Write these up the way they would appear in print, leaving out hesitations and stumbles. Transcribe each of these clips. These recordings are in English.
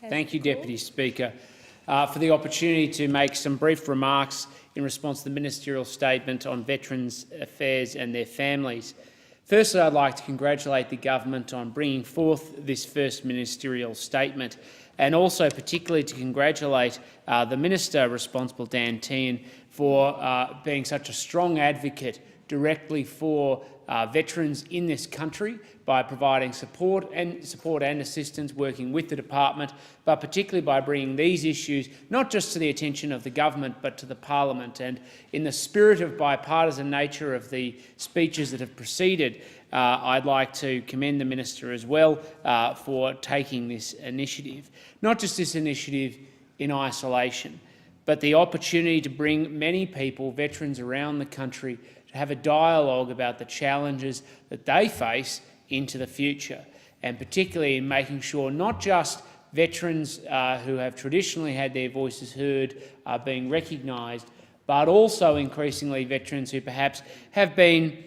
Thank you, Deputy Speaker, for the opportunity to make some brief remarks in response to the ministerial statement on Veterans' Affairs and their families. Firstly, I'd like to congratulate the government on bringing forth this first ministerial statement, and also particularly to congratulate the Minister responsible, Dan Tehan, for being such a strong advocate directly for veterans in this country by providing support and assistance, working with the department, but particularly by bringing these issues not just to the attention of the government but to the parliament. And in the spirit of bipartisan nature of the speeches that have preceded, I'd like to commend the minister as well for taking this initiative. Not just this initiative in isolation, but the opportunity to bring many people, veterans around the country, to have a dialogue about the challenges that they face into the future, and particularly in making sure not just veterans who have traditionally had their voices heard are being recognised, but also increasingly veterans who perhaps have been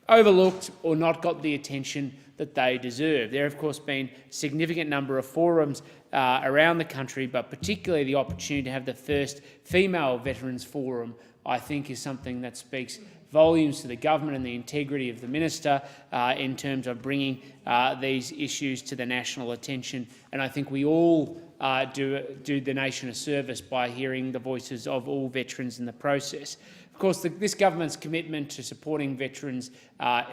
overlooked or not got the attention that they deserve. There have, of course, been a significant number of forums around the country, but particularly the opportunity to have the first female Veterans Forum, I think, is something that speaks volumes to the government and the integrity of the minister in terms of bringing these issues to the national attention. And I think we all do the nation a service by hearing the voices of all veterans in the process. Of course, this government's commitment to supporting veterans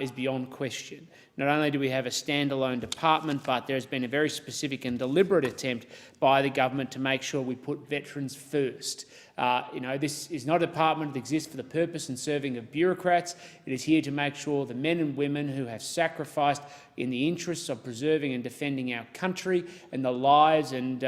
is beyond question. Not only do we have a standalone department, but there has been a very specific and deliberate attempt by the government to make sure we put veterans first. This is not a department that exists for the purpose and serving of bureaucrats. It is here to make sure the men and women who have sacrificed in the interests of preserving and defending our country and the lives and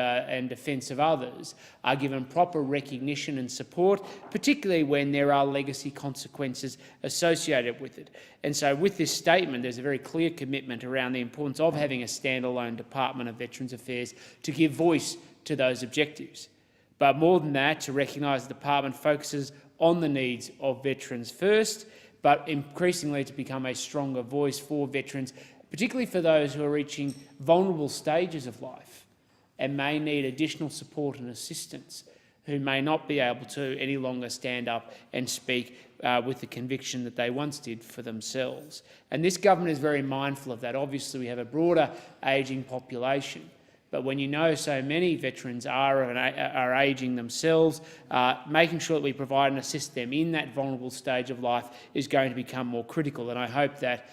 defence of others are given proper recognition and support, particularly when there are legacy consequences associated with it. And so with this statement, there's a very clear commitment around the importance of having a standalone Department of Veterans Affairs to give voice to those objectives. But more than that, to recognise the department focuses on the needs of veterans first, but increasingly to become a stronger voice for veterans, particularly for those who are reaching vulnerable stages of life and may need additional support and assistance, who may not be able to any longer stand up and speak with the conviction that they once did for themselves. And this government is very mindful of that. Obviously, we have a broader ageing population, but when you know so many veterans are ageing themselves, making sure that we provide and assist them in that vulnerable stage of life is going to become more critical. And I hope that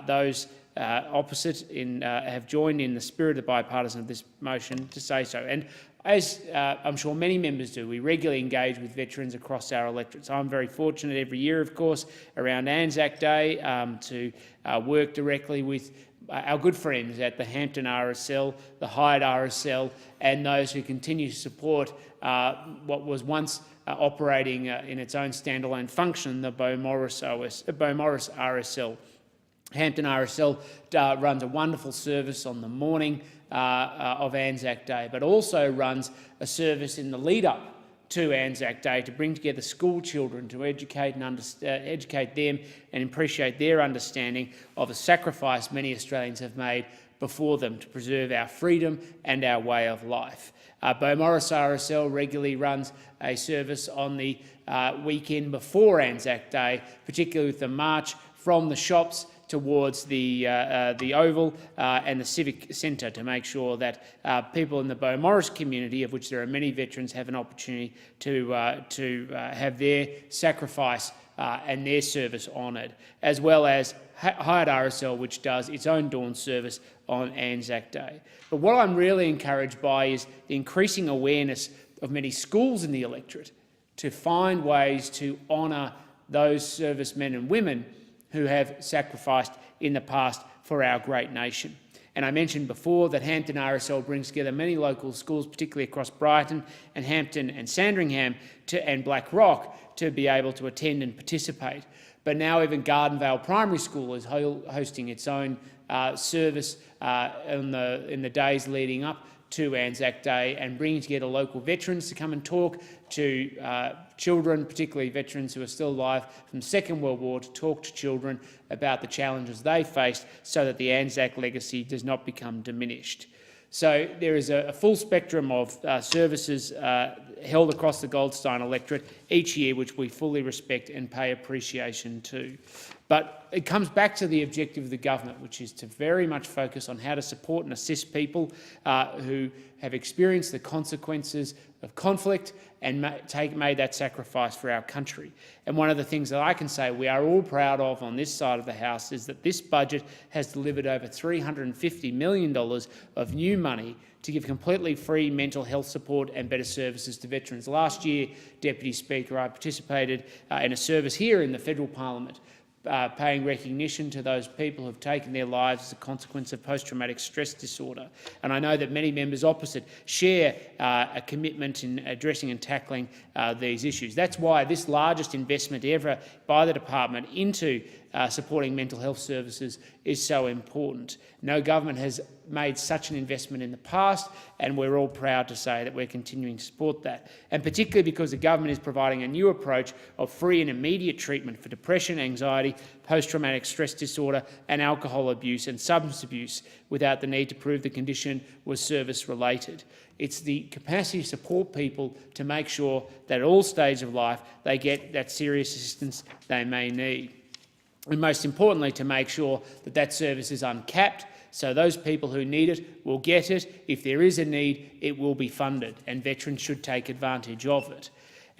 those opposite have joined in the spirit of bipartisan of this motion to say so. And as I'm sure many members do, we regularly engage with veterans across our electorates. I'm very fortunate every year, of course, around Anzac Day to work directly with our good friends at the Hampton RSL, the Highett RSL, and those who continue to support what was once operating in its own standalone function, the Beaumaris RSL. Hampton RSL runs a wonderful service on the morning of Anzac Day, but also runs a service in the lead-up to Anzac Day to bring together school children to educate them and appreciate their understanding of the sacrifice many Australians have made before them to preserve our freedom and our way of life. Beaumaris RSL regularly runs a service on the weekend before Anzac Day, particularly with the march from the shops towards the Oval and the Civic Centre, to make sure that people in the Beaumaris community, of which there are many veterans, have an opportunity to have their sacrifice and their service honoured, as well as Highett RSL, which does its own dawn service on Anzac Day. But what I'm really encouraged by is the increasing awareness of many schools in the electorate to find ways to honour those servicemen and women who have sacrificed in the past for our great nation. And I mentioned before that Hampton RSL brings together many local schools, particularly across Brighton and Hampton and Sandringham and Black Rock, to be able to attend and participate. But now even Gardenvale Primary School is hosting its own service in the days leading up to Anzac Day, and bringing together local veterans to come and talk to children, particularly veterans who are still alive from the Second World War, to talk to children about the challenges they faced so that the Anzac legacy does not become diminished. So there is a full spectrum of services held across the Goldstein electorate each year, which we fully respect and pay appreciation to. But it comes back to the objective of the government, which is to very much focus on how to support and assist people who have experienced the consequences of conflict and made that sacrifice for our country. And one of the things that I can say we are all proud of on this side of the House is that this budget has delivered over $350 million of new money to give completely free mental health support and better services to veterans. Last year, Deputy Speaker, I participated in a service here in the Federal Parliament, paying recognition to those people who have taken their lives as a consequence of post-traumatic stress disorder. And I know that many members opposite share a commitment in addressing and tackling these issues. That's why this largest investment ever by the department into supporting mental health services is so important. No government has made such an investment in the past, and we're all proud to say that we're continuing to support that. And particularly because the government is providing a new approach of free and immediate treatment for depression, anxiety, post-traumatic stress disorder and alcohol abuse and substance abuse without the need to prove the condition was service-related. It's the capacity to support people to make sure that at all stages of life they get that serious assistance they may need. And most importantly, to make sure that that service is uncapped, so those people who need it will get it. If there is a need, it will be funded, and veterans should take advantage of it.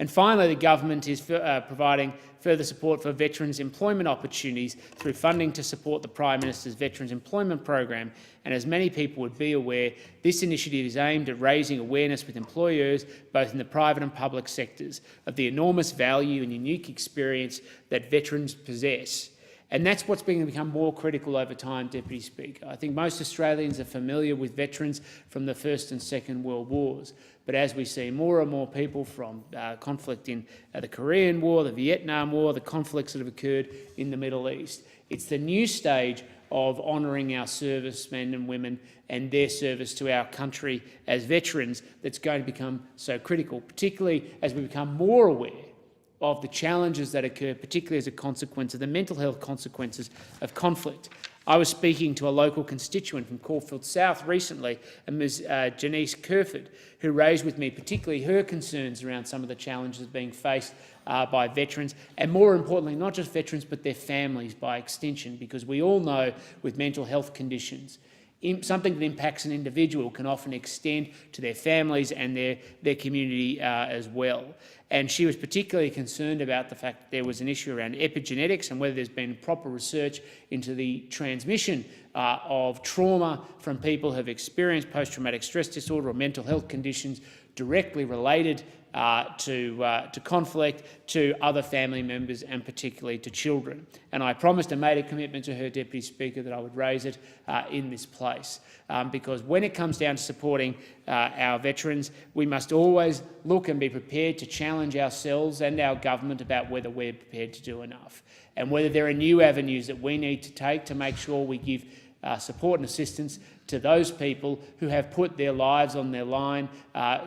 And finally, the government is providing further support for veterans' employment opportunities through funding to support the Prime Minister's Veterans Employment Program. And as many people would be aware, this initiative is aimed at raising awareness with employers, both in the private and public sectors, of the enormous value and unique experience that veterans possess. And that's what's become more critical over time, Deputy Speaker. I think most Australians are familiar with veterans from the First and Second World Wars. But as we see more and more people from conflict in the Korean War, the Vietnam War, the conflicts that have occurred in the Middle East, it's the new stage of honouring our servicemen and women and their service to our country as veterans that's going to become so critical, particularly as we become more aware of the challenges that occur, particularly as a consequence of the mental health consequences of conflict. I was speaking to a local constituent from Caulfield South recently, Ms Janice Kerford, who raised with me particularly her concerns around some of the challenges being faced by veterans, and more importantly, not just veterans but their families by extension, because we all know with mental health conditions, something that impacts an individual can often extend to their families and their community as well. And she was particularly concerned about the fact that there was an issue around epigenetics and whether there's been proper research into the transmission of trauma from people who have experienced post-traumatic stress disorder or mental health conditions directly related to conflict, to other family members and particularly to children. And I promised and made a commitment to her, Deputy Speaker, that I would raise it in this place. Because when it comes down to supporting our veterans, we must always look and be prepared to challenge ourselves and our government about whether we're prepared to do enough and whether there are new avenues that we need to take to make sure we give support and assistance to those people who have put their lives on their line,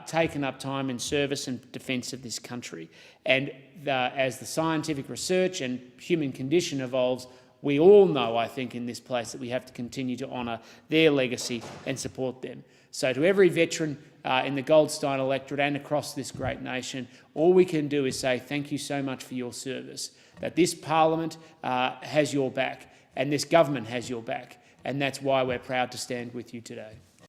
taken up time in service and defence of this country. And as the scientific research and human condition evolves, we all know, I think, in this place that we have to continue to honour their legacy and support them. So to every veteran in the Goldstein electorate and across this great nation, all we can do is say thank you so much for your service, that this parliament has your back and this government has your back. And that's why we're proud to stand with you today.